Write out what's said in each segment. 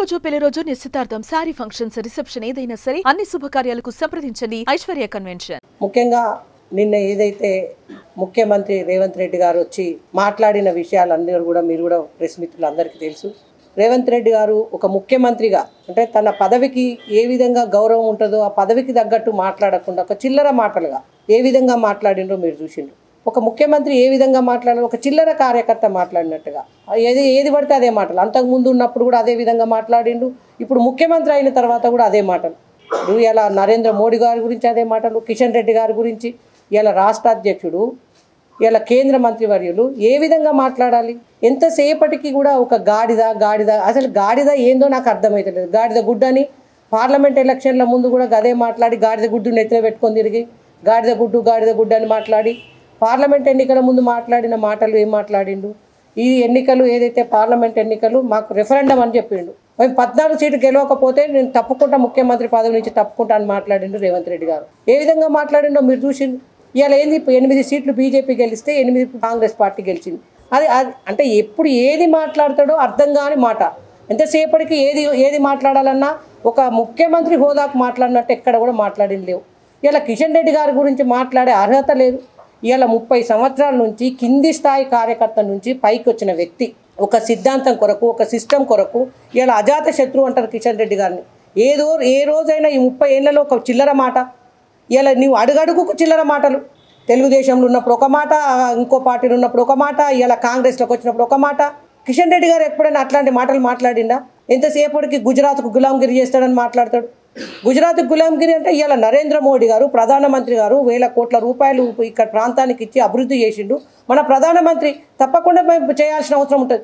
పుట్టినరోజు, పెళ్లిరోజు, నిశ్చితార్థం, sorry functions, reception ఏదైనా సరే అన్ని శుభకార్యాలకు సంప్రదించండి ఐశ్వర్య కన్వెన్షన్. ముఖ్యంగా నిన్న ఏదైతే ముఖ్యమంత్రి రేవంత్ రెడ్డి గారు వచ్చి మాట్లాడిన విషయాలందరూ కూడా మీరు కూడా ప్రెస్ మిత్రులందరికీ తెలుసు. రేవంత్ రెడ్డి గారు ఒక ముఖ్యమంత్రిగా అంటే తన పదవికి ఏ విధంగా గౌరవం ఉంటుందో ఆ పదవికి తగ్గట్టు మాట్లాడకుండా ఒక చిల్లర మాటలుగా ఏ విధంగా మాట్లాడిండ్రో మీరు చూసిండ్రు. ఒక ముఖ్యమంత్రి ఏ విధంగా మాట్లాడారు, ఒక చిల్లర కార్యకర్త మాట్లాడినట్టుగా ఏది పడితే అదే మాటలు. అంతకుముందు ఉన్నప్పుడు కూడా అదే విధంగా మాట్లాడిండు, ఇప్పుడు ముఖ్యమంత్రి అయిన తర్వాత కూడా అదే మాటలు. ఇలా నరేంద్ర మోడీ గారి గురించి అదే మాటలు, కిషన్ రెడ్డి గారి గురించి, ఇలా రాష్ట్ర అధ్యక్షుడు, ఇలా కేంద్ర మంత్రివర్యులు ఏ విధంగా మాట్లాడాలి? ఎంతసేపటికి కూడా ఒక గాడిద అసలు గాడిద ఏందో నాకు అర్థమవుతలేదు. గాడిద గుడ్డని పార్లమెంట్ ఎలక్షన్ల ముందు కూడా అదే మాట్లాడి గాడిద గుడ్డుని ఎత్తున పెట్టుకొని తిరిగి గాడిద గుడ్డు అని మాట్లాడి పార్లమెంట్ ఎన్నికల ముందు మాట్లాడిన మాటలు ఏం మాట్లాడిండు? ఈ ఎన్నికలు ఏదైతే పార్లమెంట్ ఎన్నికలు మాకు రెఫరెండం అని చెప్పిండు. మేము 14 సీట్లు గెలవకపోతే నేను తప్పకుండా ముఖ్యమంత్రి పదవి నుంచి తప్పుకుంటా అని మాట్లాడిండు రేవంత్ రెడ్డి గారు. ఏ విధంగా మాట్లాడిండో మీరు చూసిండు. ఇవాళ ఏంది 8 సీట్లు బీజేపీ గెలిస్తే 8 కాంగ్రెస్ పార్టీ గెలిచింది. అది అంటే ఎప్పుడు ఏది మాట్లాడతాడో అర్థం కాని మాట. ఎంతసేపటికి ఏది మాట్లాడాలన్నా ఒక ముఖ్యమంత్రి హోదాకు మాట్లాడినట్టు ఎక్కడ కూడా మాట్లాడింది లేవు. ఇలా కిషన్ రెడ్డి గారి గురించి మాట్లాడే అర్హత లేదు. ఇలా 30 సంవత్సరాల నుంచి కింది స్థాయి కార్యకర్త నుంచి పైకి వచ్చిన వ్యక్తి, ఒక సిద్ధాంతం కొరకు, ఒక సిస్టమ్ కొరకు ఇలా అజాత శత్రువు అంటారు కిషన్ రెడ్డి గారిని. ఏ రోజైనా ఈ 30 ఏళ్లలో ఒక చిల్లర మాట, ఇలా నీవు అడుగడుగుకు చిల్లర మాటలు. తెలుగుదేశంలో ఉన్నప్పుడు ఒక మాట, ఇంకో పార్టీలో ఉన్నప్పుడు ఒక మాట, ఇలా కాంగ్రెస్లోకి వచ్చినప్పుడు ఒక మాట. కిషన్ రెడ్డి గారు ఎప్పుడైనా అట్లాంటి మాటలు మాట్లాడిండా? ఎంతసేపటికి గుజరాత్కు గులాంగిరి చేస్తాడని మాట్లాడతాడు. గుజరాత్ గులాంగిరి అంటే ఇలా నరేంద్ర మోడీ గారు ప్రధానమంత్రి గారు 1000 కోట్ల రూపాయలు ఇక్కడ ప్రాంతానికి ఇచ్చి అభివృద్ధి చేసిండు. మన ప్రధానమంత్రి తప్పకుండా మేము చేయాల్సిన అవసరం ఉంటుంది.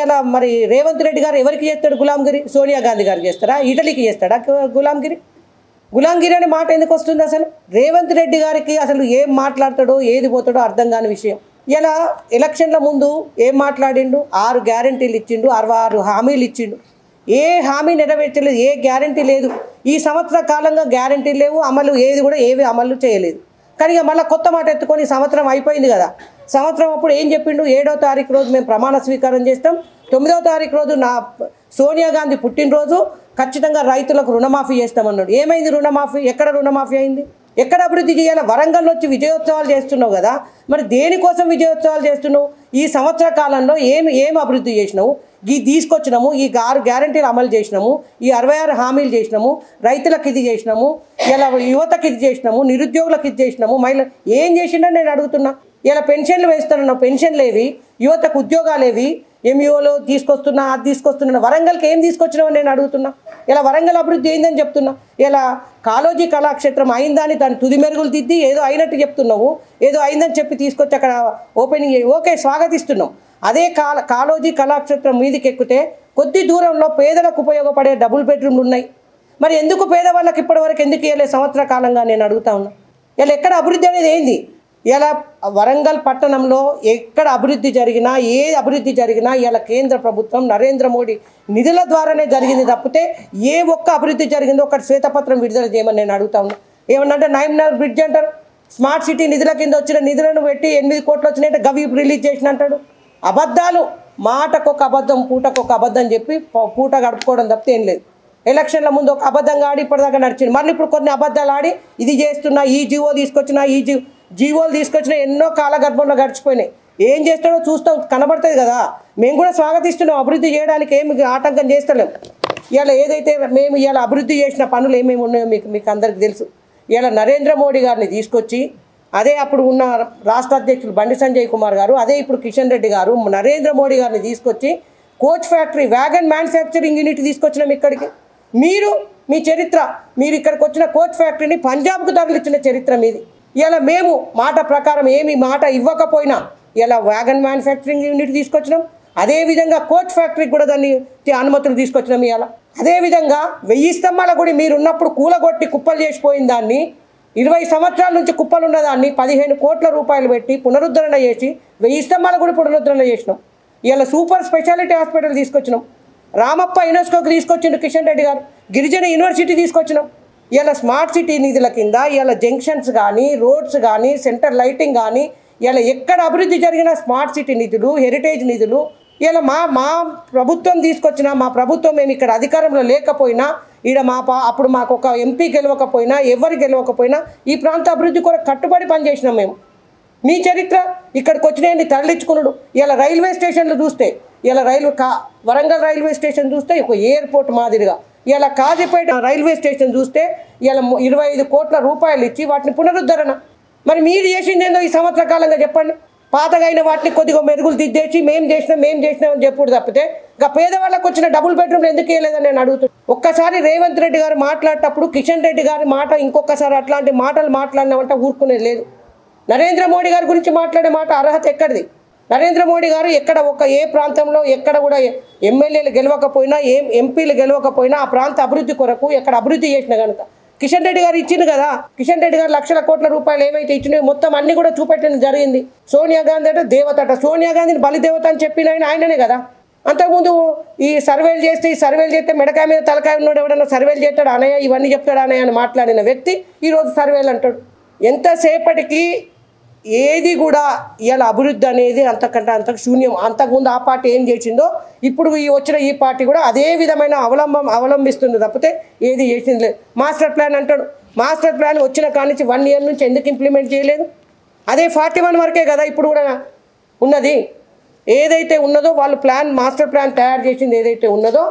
ఇలా మరి రేవంత్ రెడ్డి గారు ఎవరికి చేస్తాడు గులాంగిరి? సోనియా గాంధీ గారికి చేస్తారా? ఇటలీకి చేస్తాడా గులాంగిరి అనే మాట ఎందుకు వస్తుంది? అసలు రేవంత్ రెడ్డి గారికి అసలు ఏం మాట్లాడతాడో ఏది పోతాడో అర్థం కాని విషయం. ఇలా ఎలక్షన్ల ముందు ఏం మాట్లాడిండు? 6 గ్యారెంటీలు ఇచ్చిండు, 66 హామీలు ఇచ్చిండు. ఏ హామీ నెరవేర్చలేదు, ఏ గ్యారెంటీ లేదు. ఈ సంవత్సర కాలంగా గ్యారెంటీలు లేవు, ఏవి అమలు చేయలేదు. కానీ మళ్ళీ కొత్త మాట ఎత్తుకొని సంవత్సరం అయిపోయింది కదా. సంవత్సరం అప్పుడు ఏం చెప్పిండు? 7వ తారీఖు రోజు మేము ప్రమాణ స్వీకారం చేస్తాం, 9వ తారీఖు రోజు సోనియా గాంధీ పుట్టినరోజు ఖచ్చితంగా రైతులకు రుణమాఫీ చేస్తామన్నాడు. ఏమైంది రుణమాఫీ? ఎక్కడ రుణమాఫీ అయింది? ఎక్కడ అభివృద్ధి చేయాలి? వరంగల్లో వచ్చి విజయోత్సవాలు చేస్తున్నావు కదా, మరి దేనికోసం విజయోత్సవాలు చేస్తున్నావు? ఈ సంవత్సర కాలంలో ఏమి అభివృద్ధి చేసినావు? తీసుకొచ్చినాము, ఈ 6 గ్యారెంటీలు అమలు చేసినాము, ఈ 66 హామీలు చేసినాము, రైతులకు ఇది చేసినాము, ఇలా యువతకి ఇది చేసినాము, నిరుద్యోగులకు ఇది చేసినాము, మహిళ ఏం చేసిండని నేను అడుగుతున్నా. ఇలా పెన్షన్లు వేస్తున్నావు, పెన్షన్లు ఏవి? యువతకు ఉద్యోగాలు ఏవి? ఎంఈఓలో తీసుకొస్తున్నా, అది తీసుకొస్తున్నా. వరంగల్కి ఏం తీసుకొచ్చినావని నేను అడుగుతున్నా. ఇలా వరంగల్ అభివృద్ధి అయిందని చెప్తున్నా. ఇలా కాళోజీ కళాక్షేత్రం అయిందని దాని తుది మెరుగులు దిద్ది ఏదో అయినట్టు చెప్తున్నావు. ఏదో అయిందని చెప్పి తీసుకొచ్చి అక్కడ ఓపెనింగ్ ఓకే స్వాగతిస్తున్నాం. అదే కాళోజీ కళాక్షేత్రం మీదకి ఎక్కితే కొద్ది దూరంలో పేదలకు ఉపయోగపడే డబుల్ బెడ్రూమ్లు ఉన్నాయి. మరి ఎందుకు పేదవాళ్ళకి ఇప్పటివరకు ఎందుకు ఇవ్వలేదు సంవత్సర కాలంగా నేను అడుగుతా ఉన్నా. ఇలా ఎక్కడ అభివృద్ధి అనేది ఏంది? ఇలా వరంగల్ పట్టణంలో ఎక్కడ అభివృద్ధి జరిగినా, ఏ అభివృద్ధి జరిగినా ఇలా కేంద్ర ప్రభుత్వం నరేంద్ర మోడీ నిధుల ద్వారానే జరిగింది తప్పితే ఏ ఒక్క అభివృద్ధి జరిగిందో ఒకటి శ్వేతపత్రం విడుదల చేయమని నేను అడుగుతా ఉన్నా. ఏమన్నంటే 9 బ్రిడ్జ్ అంటారు, స్మార్ట్ సిటీ నిధుల కింద వచ్చిన నిధులను పెట్టి 8 కోట్లు వచ్చినట్టు గవి రిలీజ్ చేసిన అంటాడు. అబద్ధాలు, మాటకొక అబద్ధం పూటకొక అబద్ధం చెప్పి పూట గడుపుకోవడం తప్పితే ఏం లేదు. ఎలక్షన్ల ముందు ఒక అబద్ధంగా ఆడి ఇప్పటిదాకా నడిచింది. మళ్ళీ ఇప్పుడు కొన్ని అబద్ధాలు ఆడి ఇది చేస్తున్నా, ఈ జీవో తీసుకొచ్చినా, జీవోలు తీసుకొచ్చినా ఎన్నో కాలగర్భంలో గడిచిపోయినాయి. ఏం చేస్తాడో చూస్తాం, కనబడుతుంది కదా. మేము కూడా స్వాగతిస్తున్నాం, అభివృద్ధి చేయడానికి ఏమి ఆటంకం చేస్తలేం. ఇలా ఏదైతే మేము ఇలా అభివృద్ధి చేసిన పనులు ఏమేమి ఉన్నాయో మీకు అందరికీ తెలుసు. ఇలా నరేంద్ర మోడీ గారిని తీసుకొచ్చి అదే అప్పుడు ఉన్న రాష్ట్ర అధ్యక్షులు బండి సంజయ్ కుమార్ గారు, అదే ఇప్పుడు కిషన్ రెడ్డి గారు నరేంద్ర మోడీ గారిని తీసుకొచ్చి coach factory, wagon manufacturing unit తీసుకొచ్చినాం ఇక్కడికి. మీ చరిత్ర, మీరు ఇక్కడికి వచ్చిన కోచ్ ఫ్యాక్టరీని పంజాబ్కు తరలిచ్చిన చరిత్ర మీది. ఇలా మేము మాట ప్రకారం ఏమి మాట ఇవ్వకపోయినా ఇలా వ్యాగన్ మ్యానుఫ్యాక్చరింగ్ యూనిట్ తీసుకొచ్చినాం. అదేవిధంగా కోచ్ ఫ్యాక్టరీకి కూడా దాన్ని అనుమతులు తీసుకొచ్చినాం. ఇలా అదేవిధంగా 1000 స్తంభాల గుడి మీరు ఉన్నప్పుడు కూలగొట్టి కుప్పలు చేసిపోయిన దాన్ని 20 సంవత్సరాల నుంచి కుప్పలు ఉన్నదాన్ని 15 కోట్ల రూపాయలు పెట్టి పునరుద్ధరణ చేసి 1000 స్తంభాల గుడి పునరుద్ధరణ చేసినాం. ఇలా సూపర్ స్పెషాలిటీ హాస్పిటల్ తీసుకొచ్చినాం. రామప్ప యునెస్కోకి తీసుకొచ్చిండు కిషన్ రెడ్డి గారు. గిరిజన యూనివర్సిటీ తీసుకొచ్చినాం. ఇలా స్మార్ట్ సిటీ నిధుల కింద ఇలా జంక్షన్స్ కానీ, రోడ్స్ కానీ, సెంటర్ లైటింగ్ కానీ, ఇలా ఎక్కడ అభివృద్ధి జరిగిన స్మార్ట్ సిటీ నిధులు, హెరిటేజ్ నిధులు ఇలా మా ప్రభుత్వం తీసుకొచ్చిన మా ప్రభుత్వం మేము ఇక్కడ అధికారంలో లేకపోయినా ఈడ అప్పుడు మాకు ఒక ఎంపీ గెలవకపోయినా ఎవరు గెలవకపోయినా ఈ ప్రాంత అభివృద్ధి కొరకు కట్టుబడి పనిచేసినాం మేము. మీ చరిత్ర ఇక్కడికి వచ్చినాయండి తరలించుకున్నాడు. ఇలా రైల్వే స్టేషన్లు చూస్తే ఇలా వరంగల్ రైల్వే స్టేషన్ చూస్తే ఒక ఎయిర్పోర్ట్ మాదిరిగా, ఇలా కాజీపేట రైల్వే స్టేషన్ చూస్తే ఇలా 25 కోట్ల రూపాయలు ఇచ్చి వాటిని పునరుద్ధరణ. మరి మీరు చేసింది ఏందో ఈ సంవత్సర కాలంగా చెప్పండి. పాతగా అయిన వాటిని కొద్దిగా మెరుగులు దిద్దేసి మేము చేసినామని చెప్పుడు తప్పితే ఇంకా పేదవాళ్ళకు వచ్చిన డబుల్ బెడ్రూమ్లు ఎందుకు వేయలేదని నేను అడుగుతున్నాను. ఒక్కసారి రేవంత్ రెడ్డి గారు మాట్లాడేటప్పుడు కిషన్ రెడ్డి గారి మాట ఇంకొకసారి అట్లాంటి మాటలు మాట్లాడినామంటే ఊరుకునేది లేదు. నరేంద్ర మోడీ గారి గురించి మాట్లాడే మాట అర్హత ఎక్కడిది? నరేంద్ర మోడీ గారు ఎక్కడ ఏ ప్రాంతంలో ఎక్కడ కూడా ఎమ్మెల్యేలు గెలవకపోయినా ఎంపీలు గెలవకపోయినా ఆ ప్రాంత అభివృద్ధి కొరకు ఎక్కడ అభివృద్ధి చేసిన కనుక కిషన్ రెడ్డి గారు ఇచ్చింది కదా. కిషన్ రెడ్డి గారు లక్షల కోట్ల రూపాయలు ఏవైతే ఇచ్చినాయో మొత్తం అన్ని కూడా చూపెట్టడం జరిగింది. సోనియా గాంధీ అంటే దేవత సోనియా గాంధీని బలిదేవత అని చెప్పిన ఆయననే కదా. అంతకుముందు ఈ సర్వేలు చేస్తే మెడకాయ మీద తలకాయ ఉన్నాడు ఎవడన్నా సర్వేలు చేస్తాడు అనయ్య ఇవన్నీ చెప్తాడు అనయ్య అని మాట్లాడిన వ్యక్తి ఈరోజు సర్వేలు అంటాడు. ఎంతసేపటికి ఏది కూడా ఇవాళ అభివృద్ధి అనేది అంతకంటే అంతకు శూన్యం. అంతకుముందు ఆ పార్టీ ఏం చేసిందో ఇప్పుడు వచ్చిన ఈ పార్టీ కూడా అదే విధమైన అవలంబిస్తుంది తప్పితే ఏది చేసింది లేదు. మాస్టర్ ప్లాన్ అంటాడు. మాస్టర్ ప్లాన్ వచ్చిన కాడి నుంచి 1 year నుంచి ఎందుకు ఇంప్లిమెంట్ చేయలేదు? అదే 41 వరకే కదా ఇప్పుడు కూడా ఉన్నది. ఏదైతే ఉన్నదో వాళ్ళు మాస్టర్ ప్లాన్ తయారు చేసింది ఏదైతే ఉన్నదో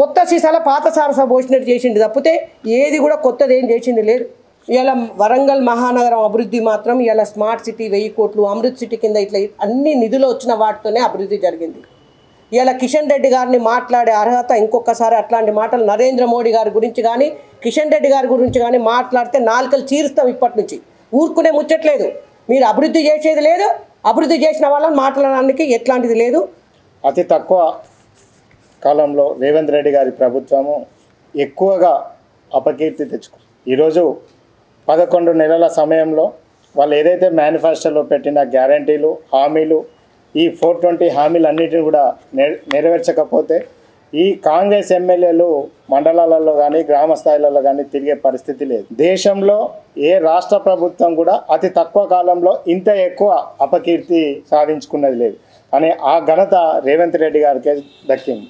కొత్త సీసాల పాత సారస పోసినట్టు చేసింది తప్పితే ఏది కూడా కొత్తది ఏం చేసింది లేదు. ఇలా వరంగల్ మహానగరం అభివృద్ధి మాత్రం ఇలా స్మార్ట్ సిటీ 1000 కోట్లు అమృత్ సిటీ కింద ఇట్లా అన్ని నిధులు వచ్చిన వాటితోనే అభివృద్ధి జరిగింది. ఇలా కిషన్ రెడ్డి గారిని మాట్లాడే అర్హత ఇంకొకసారి అట్లాంటి మాటలు నరేంద్ర మోడీ గారి గురించి కానీ కిషన్ రెడ్డి గారి గురించి కానీ మాట్లాడితే నాలుకలు చీరుస్తాం. ఇప్పటి నుంచి ఊరుకునే ముచ్చట్లేదు. మీరు అభివృద్ధి చేసేది లేదు, అభివృద్ధి చేసిన వాళ్ళని మాట్లాడడానికి ఎట్లాంటిది లేదు. అతి తక్కువ కాలంలో రేవంత్ రెడ్డి గారి ప్రభుత్వము ఎక్కువగా అపకీర్తి తెచ్చుకుంది. ఈరోజు 11 నెలల సమయంలో వాళ్ళు ఏదైతే మేనిఫెస్టోలో పెట్టిన గ్యారంటీలు హామీలు ఈ 420 హామీలన్నిటిని కూడా నెరవేర్చకపోతే ఈ కాంగ్రెస్ ఎమ్మెల్యేలు మండలాలలో కానీ గ్రామ స్థాయిలలో కానీ తిరిగే పరిస్థితి లేదు. దేశంలో ఏ రాష్ట్ర ప్రభుత్వం కూడా అతి తక్కువ కాలంలో ఇంత ఎక్కువ అపకీర్తి సాధించుకున్నది లేదు. కానీ ఆ ఘనత రేవంత్ రెడ్డి గారికి దక్కింది.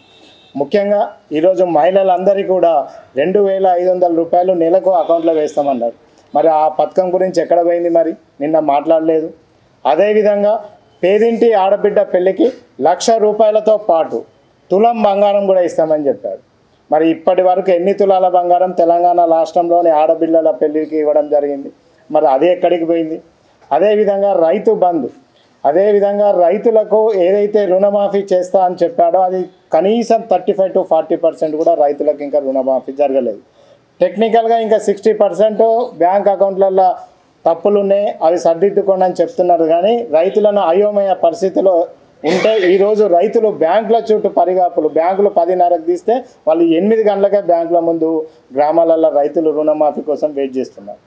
ముఖ్యంగా ఈరోజు మహిళలందరికీ కూడా 2500 రూపాయలు నెలకు అకౌంట్లో వేస్తామన్నారు. మరి ఆ పథకం గురించి ఎక్కడ పోయింది? మరి నిన్న మాట్లాడలేదు. అదేవిధంగా పేదింటి ఆడబిడ్డ పెళ్ళికి 1,00,000 రూపాయలతో పాటు తులం బంగారం కూడా ఇస్తామని చెప్పారు. మరి ఇప్పటి వరకు ఎన్ని తులాల బంగారం తెలంగాణ రాష్ట్రంలోని ఆడబిడ్డల పెళ్ళికి ఇవ్వడం జరిగింది? మరి అది ఎక్కడికి పోయింది? అదేవిధంగా రైతు బంధు, అదేవిధంగా రైతులకు ఏదైతే రుణమాఫీ చేస్తా అని చెప్పాడో అది కనీసం 35 to 40% కూడా రైతులకు ఇంకా రుణమాఫీ జరగలేదు. టెక్నికల్గా ఇంకా 60% బ్యాంక్ అకౌంట్లలో తప్పులు ఉన్నాయి, అవి సర్దిద్దుకోండి అని చెప్తున్నారు. కానీ రైతులను అయోమయ పరిస్థితిలో ఉంటే ఈరోజు రైతులు బ్యాంకుల చుట్టూ పరిగాపులు, బ్యాంకులు 10:30కు తీస్తే వాళ్ళు 8 గంటలకే బ్యాంకుల ముందు గ్రామాలలో రైతులు రుణమాఫీ కోసం వెయిట్ చేస్తున్నారు.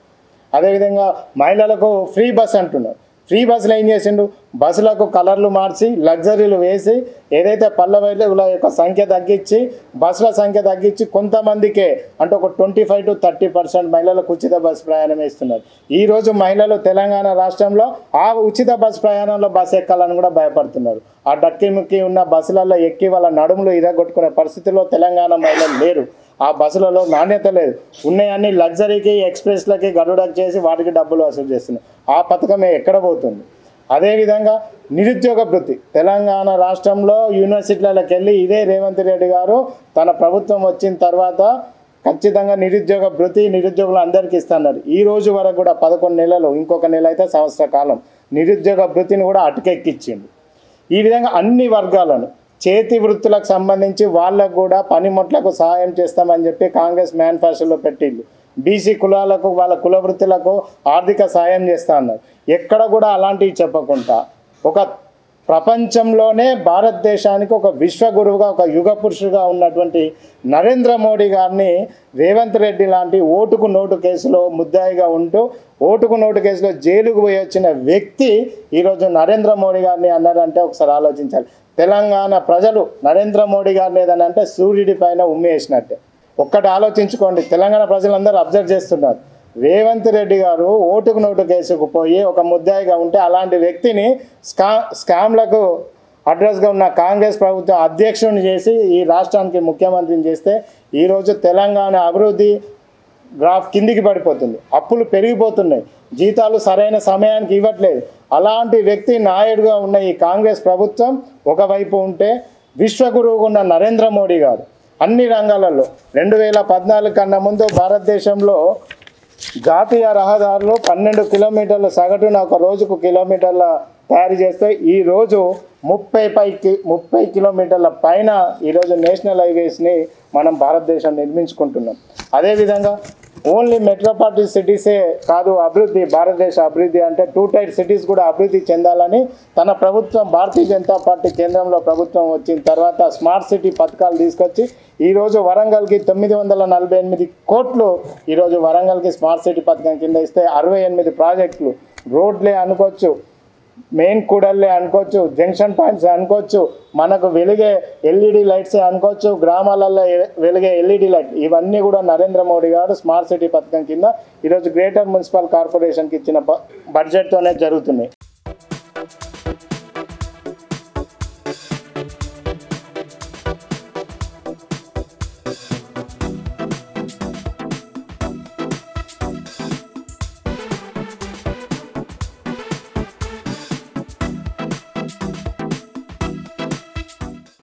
అదేవిధంగా మహిళలకు ఫ్రీ బస్ అంటున్నారు. ఫ్రీ బస్సులు ఏం చేసిండు? బస్సులకు కలర్లు మార్చి లగ్జరీలు వేసి ఏదైతే పల్లెల యొక్క సంఖ్య తగ్గించి బస్సుల సంఖ్య తగ్గించి కొంతమందికే అంటే ఒక 25 to 30% మహిళలకు ఉచిత బస్సు ప్రయాణం ఇస్తున్నారు. ఈరోజు మహిళలు తెలంగాణ రాష్ట్రంలో ఆ ఉచిత బస్సు ప్రయాణంలో బస్సు ఎక్కాలని కూడా భయపడుతున్నారు. ఆ డక్కిముక్కి ఉన్న బస్సులలో ఎక్కి వాళ్ళ నడుములు ఇరగొట్టుకునే పరిస్థితిలో తెలంగాణ మహిళలు లేరు. ఆ బస్సులలో నాణ్యత లేదు. ఉన్నాయన్నీ లగ్జరీకి ఎక్స్ప్రెస్లకి గరుడకు చేసి వాటికి డబ్బులు వసూలు చేస్తున్నారు. ఆ పథకం ఎక్కడ పోతుంది? అదేవిధంగా నిరుద్యోగ భృతి తెలంగాణ రాష్ట్రంలో యూనివర్సిటీలకు వెళ్ళి ఇదే రేవంత్ రెడ్డి గారు తన ప్రభుత్వం వచ్చిన తర్వాత ఖచ్చితంగా నిరుద్యోగ భృతి నిరుద్యోగులు అందరికీ ఇస్తున్నారు. ఈ రోజు వరకు కూడా 11 నెలలు, ఇంకొక నెల అయితే సంవత్సర కాలం నిరుద్యోగ భృతిని కూడా అటుకెక్కించింది. ఈ విధంగా అన్ని వర్గాలను చేతి వృత్తులకు సంబంధించి వాళ్ళకు కూడా పనిముట్లకు సహాయం చేస్తామని చెప్పి కాంగ్రెస్ మేనిఫెస్టోలో పెట్టిండు. బీసీ కులాలకు వాళ్ళ కుల వృత్తులకు ఆర్థిక సాయం చేస్తా అన్నారు. ఎక్కడ కూడా అలాంటివి చెప్పకుండా ఒక ప్రపంచంలోనే భారతదేశానికి ఒక విశ్వగురువుగా ఒక యుగ పురుషుగా ఉన్నటువంటి నరేంద్ర మోడీ గారిని రేవంత్ రెడ్డి లాంటి ఓటుకు నోటు కేసులో ముద్దాయిగా ఉంటూ ఓటుకు నోటు కేసులో జైలుకు పోయి వచ్చిన వ్యక్తి ఈరోజు నరేంద్ర మోడీ గారిని అన్నారంటే ఒకసారి ఆలోచించాలి. తెలంగాణ ప్రజలు నరేంద్ర మోడీ గారిని ఏదన్నా అంటే సూర్యుడి పైన ఉమ్మేసినట్టే. ఒక్కటి ఆలోచించుకోండి, తెలంగాణ ప్రజలందరూ అబ్జర్వ్ చేస్తున్నారు. రేవంత్ రెడ్డి గారు ఓటుకు నోటు కేసుకు పోయి ఒక ముద్దాయిగా ఉంటే అలాంటి వ్యక్తిని స్కామ్లకు అడ్రస్గా ఉన్న కాంగ్రెస్ ప్రభుత్వం అధ్యక్షుడిని చేసి ఈ రాష్ట్రానికి ముఖ్యమంత్రిని చేస్తే ఈరోజు తెలంగాణ అభివృద్ధి గ్రాఫ్ కిందికి పడిపోతుంది, అప్పులు పెరిగిపోతున్నాయి, జీతాలు సరైన సమయానికి ఇవ్వట్లేదు. అలాంటి వ్యక్తి నాయుడుగా ఉన్న ఈ కాంగ్రెస్ ప్రభుత్వం ఒకవైపు ఉంటే, విశ్వగురువుగా ఉన్న నరేంద్ర మోడీ గారు అన్ని రంగాలలో 2014 కన్నా ముందు భారతదేశంలో జాతీయ రహదారులు 12 కిలోమీటర్ల సగటున ఒక రోజుకు కిలోమీటర్ల తయారు చేస్తే ఈరోజు 30 కిలోమీటర్ల పైన ఈరోజు నేషనల్ హైవేస్ని మనం భారతదేశం నిర్మించుకుంటున్నాం. అదేవిధంగా ఓన్లీ మెట్రోపాలిటన్ సిటీసే కాదు అభివృద్ధి, భారతదేశ అభివృద్ధి అంటే 2 టైర్ సిటీస్ కూడా అభివృద్ధి చెందాలని తన ప్రభుత్వం, భారతీయ జనతా పార్టీ కేంద్రంలో ప్రభుత్వం వచ్చిన తర్వాత స్మార్ట్ సిటీ పథకాలు తీసుకొచ్చి ఈరోజు వరంగల్కి 948 కోట్లు ఈరోజు వరంగల్కి స్మార్ట్ సిటీ పథకం కింద ఇస్తే 68 ప్రాజెక్టులు, రోడ్లే అనుకోవచ్చు, మెయిన్ కూడళ్ళే అనుకోవచ్చు, జంక్షన్ పాయింట్స్ అనుకోవచ్చు, మనకు వెలిగే ఎల్ఈడి లైట్స్ అనుకోవచ్చు, గ్రామాలలో వెలిగే ఎల్ఈడి లైట్, ఇవన్నీ కూడా నరేంద్ర మోడీ గారు స్మార్ట్ సిటీ పథకం కింద ఈరోజు గ్రేటర్ మున్సిపల్ కార్పొరేషన్కి ఇచ్చిన బడ్జెట్తోనే జరుగుతున్నాయి.